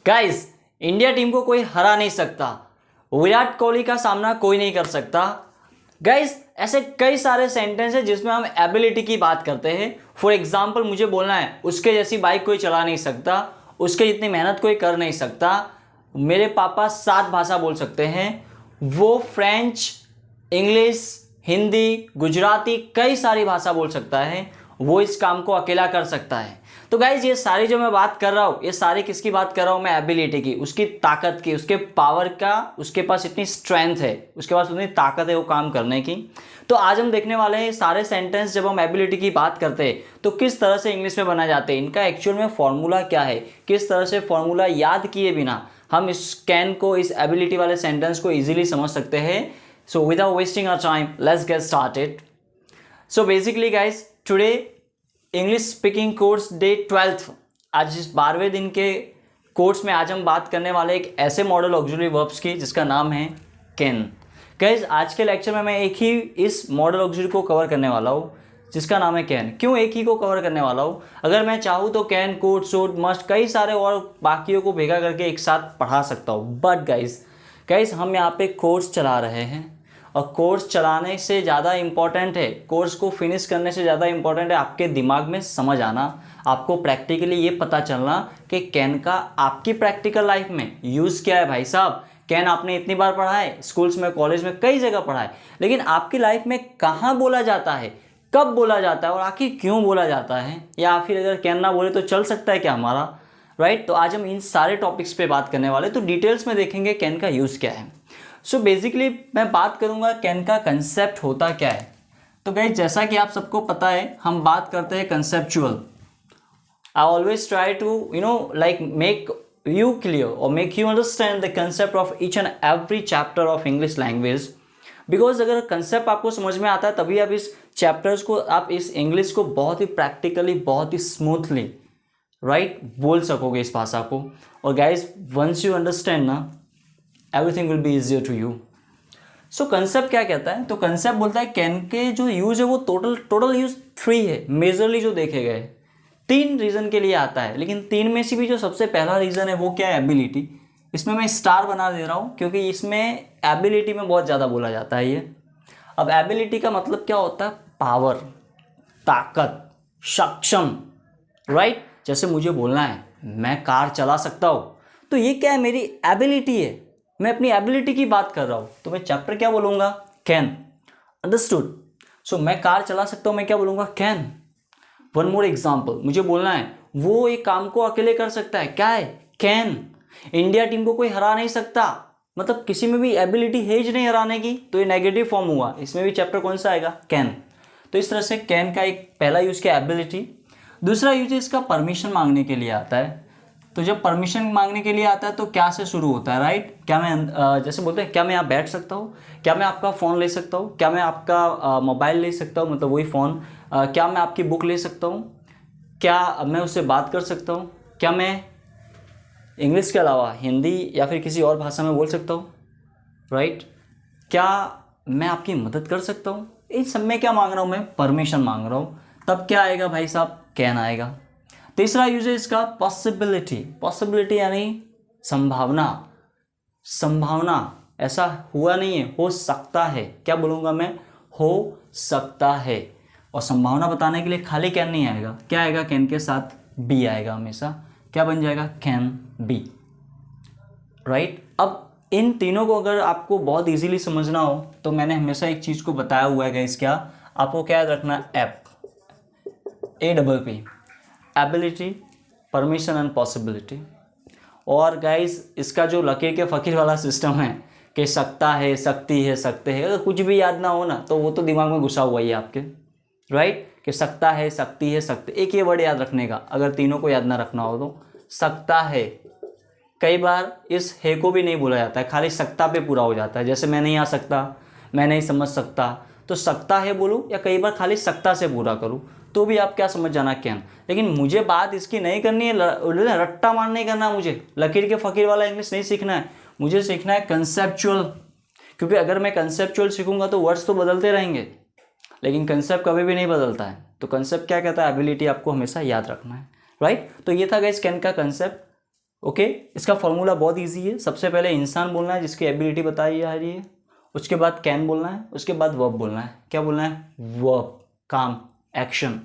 Guys, India team को कोई हरा नहीं सकता, विराट कोहली का सामना कोई नहीं कर सकता। गाइस, ऐसे कई सारे सेंटेंस है जिसमें हम एबिलिटी की बात करते हैं। फॉर एग्जाम्पल मुझे बोलना है उसके जैसी बाइक कोई चला नहीं सकता, उसके जितनी मेहनत कोई कर नहीं सकता। मेरे पापा 7 भाषा बोल सकते हैं, वो फ्रेंच, इंग्लिश, हिंदी, गुजराती, कई सारी भाषा बोल सकता है, वो इस काम को अकेला कर सकता है। तो गाइज ये सारी जो मैं बात कर रहा हूँ, ये सारी किसकी बात कर रहा हूँ मैं? एबिलिटी की, उसकी ताकत की, उसके पावर का, उसके पास इतनी स्ट्रेंथ है, उसके पास उतनी ताकत है वो काम करने की। तो आज हम देखने वाले हैं सारे सेंटेंस जब हम एबिलिटी की बात करते हैं तो किस तरह से इंग्लिश में बनाए जाते हैं, इनका एक्चुअल में फॉर्मूला क्या है, किस तरह से फॉर्मूला याद किए बिना हम इस कैन को, इस एबिलिटी वाले सेंटेंस को ईजिली समझ सकते हैं। So without wasting our time let's get started. So basically guys today English speaking course day 12th, आज इस 12वें दिन के कोर्स में आज हम बात करने वाले एक ऐसे मॉडल ऑक्सिलरी वर्ब्स की जिसका नाम है कैन। गाइज आज के लेक्चर में मैं एक ही इस मॉडल ऑक्सिलरी को कवर करने वाला हूँ जिसका नाम है कैन। क्यों एक ही को कवर करने वाला हूँ? अगर मैं चाहूँ तो कैन, कुड, शुड, मस्ट, कई सारे और बाकियों को भेगा करके एक साथ पढ़ा सकता हूँ। बट गाइज हम यहाँ पे कोर्स चला रहे हैं और कोर्स चलाने से ज़्यादा इम्पॉर्टेंट है, कोर्स को फिनिश करने से ज़्यादा इम्पॉर्टेंट है आपके दिमाग में समझ आना, आपको प्रैक्टिकली ये पता चलना कि कैन का आपकी प्रैक्टिकल लाइफ में यूज़ क्या है। भाई साहब, कैन आपने इतनी बार पढ़ा है, स्कूल्स में, कॉलेज में, कई जगह पढ़ा है, लेकिन आपकी लाइफ में कहाँ बोला जाता है, कब बोला जाता है और आखिर क्यों बोला जाता है, या फिर अगर कैन ना बोले तो चल सकता है क्या हमारा? राइट। तो आज हम इन सारे टॉपिक्स पे बात करने वाले, तो डिटेल्स में देखेंगे कैन का यूज़ क्या है। सो बेसिकली मैं बात करूंगा कैन का कंसेप्ट होता क्या है। तो गाइस जैसा कि आप सबको पता है हम बात करते हैं conceptual. I always try to like make you clear or make you understand the concept of each and every chapter of English language, because अगर कंसेप्ट आपको समझ में आता है तभी आप इस चैप्टर्स को, आप इस इंग्लिश को बहुत ही प्रैक्टिकली, बहुत ही स्मूथली राइट बोल सकोगे इस भाषा को। और गाइज वंस यू अंडरस्टैंड ना, everything will be easier to you. So concept क्या कहता है? तो कंसेप्ट बोलता है कैन के जो यूज है वो टोटल यूज 3 है, मेजरली जो देखे गए 3 रीज़न के लिए आता है, लेकिन 3 में से भी जो सबसे पहला रीज़न है वो क्या है? एबिलिटी। इसमें मैं स्टार बना दे रहा हूँ क्योंकि इसमें एबिलिटी में बहुत ज़्यादा बोला जाता है ये। अब एबिलिटी का मतलब क्या होता है? पावर, ताकत, सक्षम, राइट। जैसे मुझे बोलना है मैं कार चला सकता हूँ, तो ये क्या है? मेरी एबिलिटी है, मैं अपनी एबिलिटी की बात कर रहा हूँ, तो मैं चैप्टर क्या बोलूँगा? कैन। अंडरस्टूड? सो मैं कार चला सकता हूँ, मैं क्या बोलूँगा? कैन। वन मोर एग्जाम्पल, मुझे बोलना है वो एक काम को अकेले कर सकता है, क्या है? कैन। इंडिया टीम को कोई हरा नहीं सकता, मतलब किसी में भी एबिलिटी है ही नहीं हराने की, तो ये नेगेटिव फॉर्म हुआ, इसमें भी चैप्टर कौन सा आएगा? कैन। तो इस तरह से कैन का एक पहला यूज क्या? एबिलिटी। दूसरा यूज इसका परमिशन मांगने के लिए आता है। तो जब परमिशन मांगने के लिए आता है तो क्या से शुरू होता है? राइट। क्या मैं जैसे बोलते हैं क्या मैं यहाँ बैठ सकता हूँ, क्या मैं आपका फ़ोन ले सकता हूँ, क्या मैं आपका मोबाइल ले सकता हूँ, मतलब वही फ़ोन, क्या मैं आपकी बुक ले सकता हूँ, क्या मैं उससे बात कर सकता हूँ, क्या मैं इंग्लिश के अलावा हिंदी या फिर किसी और भाषा में बोल सकता हूँ, राइट। क्या मैं आपकी मदद कर सकता हूँ? इन सब में क्या मांग रहा हूँ मैं? परमिशन मांग रहा हूँ। तब क्या आएगा भाई साहब? कैन आएगा। तीसरा यूज है इसका पॉसिबिलिटी। पॉसिबिलिटी यानी संभावना। संभावना, ऐसा हुआ नहीं है, हो सकता है। क्या बोलूँगा मैं? हो सकता है। और संभावना बताने के लिए खाली कैन नहीं आएगा, क्या आएगा? कैन के साथ बी आएगा हमेशा। क्या बन जाएगा? Can be, right. अब इन तीनों को अगर आपको बहुत इजीली समझना हो तो मैंने हमेशा एक चीज़ को बताया हुआ है गाइस, क्या आपको क्या याद रखना? APP, ability, permission and possibility. और गाइस इसका जो लकीर के फ़कीर वाला सिस्टम है कि सकता है, सकती है, सकते हैं, अगर कुछ भी याद ना हो ना तो वो तो दिमाग में घुसा हुआ ही है आपके, राइट। कि सकता है, सकती है, सकते, एक ये वर्ड याद रखने का, अगर तीनों को याद ना रखना हो तो। सकता है, कई बार इस है को भी नहीं बोला जाता है, खाली सकता पे पूरा हो जाता है। जैसे मैं नहीं आ सकता, मैं नहीं समझ सकता, तो सकता है बोलूँ या कई बार खाली सकता से पूरा करूँ तो भी आप क्या समझ जाना? कैन। लेकिन मुझे बात इसकी नहीं करनी है, रट्टा मार नहीं करना, मुझे लकीर के फ़कीर वाला इंग्लिश नहीं सीखना है, मुझे सीखना है कंसेप्चुअल। क्योंकि अगर मैं कंसेप्चुअल सीखूंगा तो वर्ड्स तो बदलते रहेंगे, लेकिन कंसेप्ट कभी भी नहीं बदलता है। तो कंसेप्ट क्या कहता है? एबिलिटी आपको हमेशा याद रखना है, राइट। तो ये था गाइस कैन का कंसेप्ट। ओके, इसका फॉर्मूला बहुत इजी है। सबसे पहले इंसान बोलना है जिसकी एबिलिटी बताई जा रही है, उसके बाद कैन बोलना है, उसके बाद वर्ब बोलना है। क्या बोलना है? वर्ब, काम, एक्शन।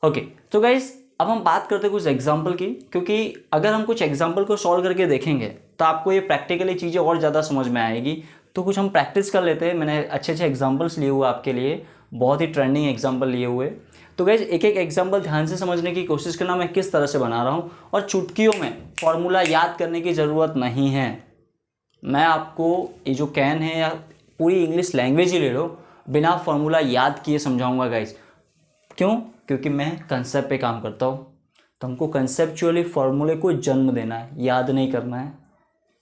ओके, तो गाइस अब हम बात करते हैं कुछ एग्जाम्पल की, क्योंकि अगर हम कुछ एग्जाम्पल को सॉल्व करके देखेंगे तो आपको ये प्रैक्टिकली चीज़ें और ज़्यादा समझ में आएगी। तो कुछ हम प्रैक्टिस कर लेते हैं। मैंने अच्छे अच्छे एग्जाम्पल्स लिए हुए आपके लिए, बहुत ही ट्रेंडिंग एग्जाम्पल लिए हुए। तो गाइस एक एक एग्जाम्पल ध्यान से समझने की कोशिश करना मैं किस तरह से बना रहा हूँ, और चुटकियों में फॉर्मूला याद करने की ज़रूरत नहीं है। मैं आपको ये जो कैन है या पूरी इंग्लिश लैंग्वेज ही ले लो, बिना फॉर्मूला याद किए समझाऊंगा गाइस। क्यों? क्योंकि मैं कंसेप्ट पे काम करता हूँ। तो हमको कंसेप्चुअली फॉर्मूले को जन्म देना है, याद नहीं करना है,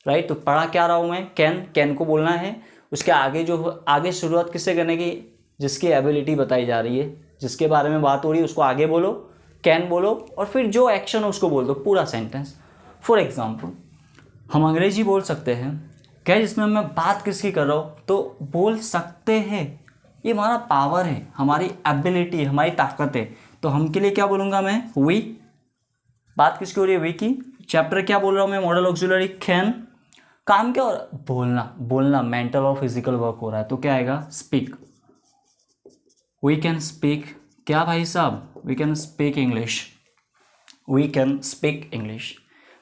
राइट। तो पढ़ा क्या रहा हूँ मैं? कैन, कैन को बोलना है, उसके आगे शुरुआत किससे करने की? जिसकी एबिलिटी बताई जा रही है, जिसके बारे में बात हो रही है उसको आगे बोलो, कैन बोलो, और फिर जो एक्शन है उसको बोल दो, पूरा सेंटेंस। फॉर एग्जाम्पल हम अंग्रेजी बोल सकते हैं क्या, जिसमें मैं बात किसकी कर रहा हूँ? तो बोल सकते हैं, ये हमारा पावर है, हमारी एबिलिटी, हमारी ताकत है। तो हम के लिए क्या बोलूँगा मैं? वी। बात किसकी हो रही है? वी की। चैप्टर क्या बोल रहा हूँ मैं? Model auxiliary can. काम क्या हो रहा है? बोलना। बोलना मेंटल और फिजिकल वर्क हो रहा है, तो क्या आएगा? स्पीक। वी कैन स्पीक क्या भाई साहब? We can speak English. We can speak English.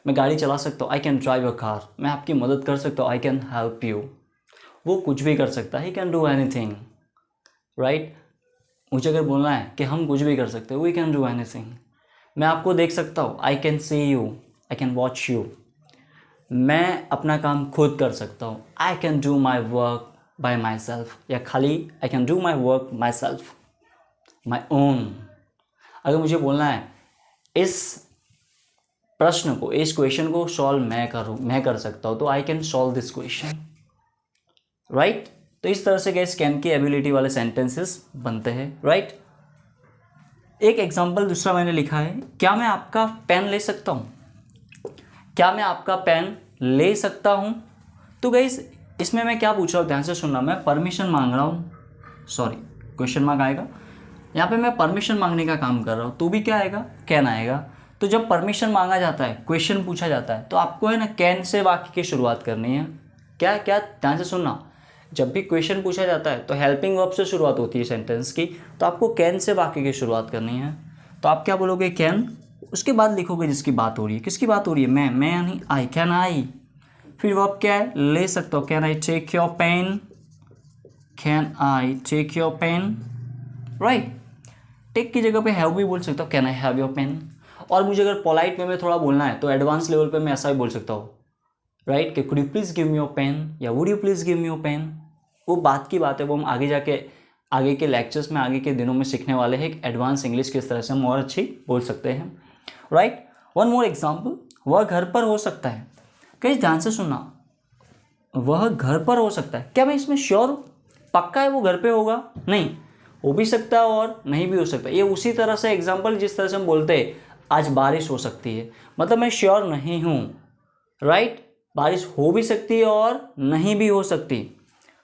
मैं गाड़ी चला सकता हूँ, I can drive a car. मैं आपकी मदद कर सकता हूँ, आई कैन हेल्प यू। वो कुछ भी कर सकता है, he can do anything, right. मुझे अगर बोलना है कि हम कुछ भी कर सकते हैं, वी कैन डू एनीथिंग। मैं आपको देख सकता हूँ, I can see you, I can watch you. मैं अपना काम खुद कर सकता हूँ, I can do my work by my self, या खाली I can do my work my self, my own. अगर मुझे बोलना है इस प्रश्न को, इस क्वेश्चन को सॉल्व मैं कर सकता हूँ, तो I can solve this question, right. तो इस तरह से गाइस कैन की एबिलिटी वाले सेंटेंसेस बनते हैं, राइट। एक एग्जांपल दूसरा मैंने लिखा है, क्या मैं आपका पेन ले सकता हूँ? क्या मैं आपका पेन ले सकता हूँ? तो गाइस इसमें मैं क्या पूछ रहा हूँ, ध्यान से सुनना। मैं परमिशन मांग रहा हूँ, सॉरी क्वेश्चन मार्क आएगा यहाँ पे, मैं परमिशन मांगने का काम कर रहा हूँ, तो भी क्या आएगा? कैन आएगा। तो जब परमिशन मांगा जाता है, क्वेश्चन पूछा जाता है, तो आपको है ना कैन से वाक्य की शुरुआत करनी है। क्या क्या? ध्यान से सुनना। जब भी क्वेश्चन पूछा जाता है तो हेल्पिंग वर्ब से शुरुआत होती है सेंटेंस की, तो आपको कैन से वाक्य की शुरुआत करनी है। तो आप क्या बोलोगे? कैन। उसके बाद लिखोगे जिसकी बात हो रही है। किसकी बात हो रही है? मैं यानी आई, कैन आई। फिर वर्ब क्या है? ले सकता हूँ, can I take your pen, can I take your pen, right. Take की जगह पे हैव भी बोल सकता हूँ, can I have your pen. और मुझे अगर पोलाइट वे में थोड़ा बोलना है तो एडवांस लेवल पे मैं ऐसा भी बोल सकता हूँ, राइट, कि could you please give me your pen, या would you please give me your pen. वो बात की बात है, वो हम आगे जाके आगे के लेक्चर्स में, आगे के दिनों में सीखने वाले हैं, एक एडवांस इंग्लिश किस तरह से हम और अच्छी बोल सकते हैं, राइट। वन मोर एग्जाम्पल, वह घर पर हो सकता है। कहीं ध्यान से सुनना, वह घर पर हो सकता है। क्या मैं इसमें श्योर हूँ, पक्का है वो घर पे होगा? नहीं, हो भी सकता है और नहीं भी हो सकता। ये उसी तरह से एग्जाम्पल जिस तरह से हम बोलते हैं आज बारिश हो सकती है, मतलब मैं श्योर नहीं हूँ, राइट। बारिश हो भी सकती है और नहीं भी हो सकती,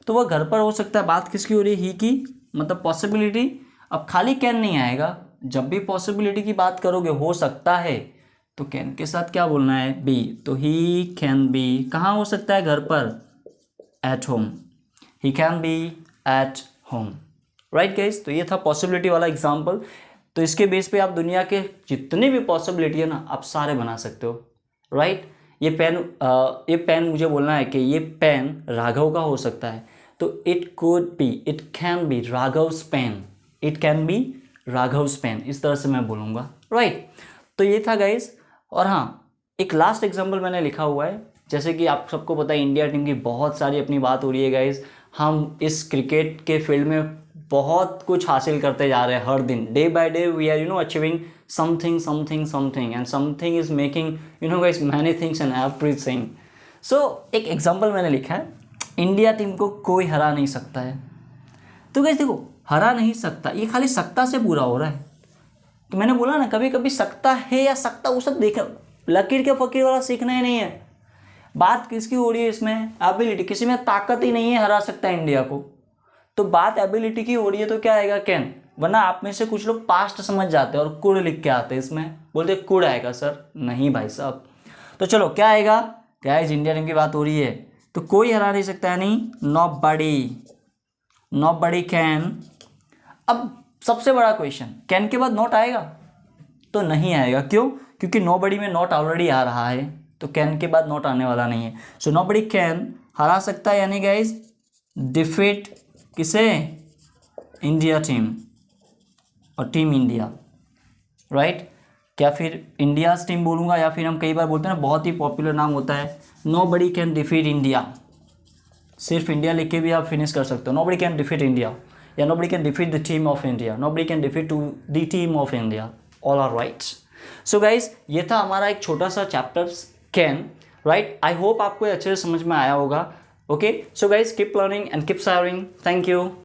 तो वह घर पर हो सकता है। बात किसकी हो रही है? ही की, मतलब पॉसिबिलिटी। अब खाली कैन नहीं आएगा, जब भी पॉसिबिलिटी की बात करोगे, हो सकता है, तो कैन के साथ क्या बोलना है? बी। तो ही कैन बी, कहाँ हो सकता है? घर पर, at home. He can be at home, right guys. तो ये था पॉसिबिलिटी वाला एग्जाम्पल। तो इसके बेस पे आप दुनिया के जितनी भी पॉसिबिलिटी है ना, आप सारे बना सकते हो, राइट। ये पेन मुझे बोलना है कि ये पेन राघव का हो सकता है, तो it could be, it can be Raghav's pen, it can be Raghav's pen, इस तरह से मैं बोलूँगा, राइट। तो ये था गाइस। और हाँ, एक लास्ट एग्जाम्पल मैंने लिखा हुआ है। जैसे कि आप सबको पता है इंडिया टीम की बहुत सारी अपनी बात हो रही है गाइस, हम इस क्रिकेट के फील्ड में बहुत कुछ हासिल करते जा रहे हैं हर दिन, day by day we are achieving something something something, and something is making guys many things and everything. So एक एग्जांपल मैंने लिखा है, इंडिया टीम को कोई हरा नहीं सकता है। तो गाइस देखो, हरा नहीं सकता, ये खाली सकता से पूरा हो रहा है। तो मैंने बोला ना, कभी कभी सकता है या सकता, वो सब देख, लकीर के फकीर वाला सीखना ही नहीं है। बात किसकी हो रही है इसमें? एबिलिटी। किसी में ताकत ही नहीं है हरा सकता है इंडिया को, तो बात एबिलिटी की हो रही है, तो क्या आएगा? कैन। वरना आप में से कुछ लोग पास्ट समझ जाते हैं और कुड लिख के आते हैं, इसमें बोलते कुड आएगा सर, नहीं भाई साहब। तो चलो क्या आएगा गाइस, इंडिया टीम की बात हो रही है तो कोई हरा नहीं सकता, यानी नॉबडी कैन। अब सबसे बड़ा क्वेश्चन, कैन के बाद नॉट आएगा? तो नहीं आएगा। क्यों? क्योंकि नोबडी में नॉट ऑलरेडी आ रहा है, तो कैन के बाद नॉट आने वाला नहीं है। सो नोबडी कैन हरा सकता है, यानी गाइस डिफीट किसे? इंडिया टीम और टीम इंडिया, राइट। क्या फिर इंडियाज टीम बोलूँगा, या फिर हम कई बार बोलते हैं ना, बहुत ही पॉपुलर नाम होता है नोबडी कैन डिफीट इंडिया, सिर्फ इंडिया लिख के भी आप फिनिश कर सकते हो। नोबडी कैन डिफीट इंडिया, या nobody can defeat the team of India, nobody can defeat to the team of India, all are right. So guys ये था हमारा एक छोटा सा chapters can, right. I hope आपको अच्छे से समझ में आया होगा। Okay, so guys keep learning and keep sharing. Thank you.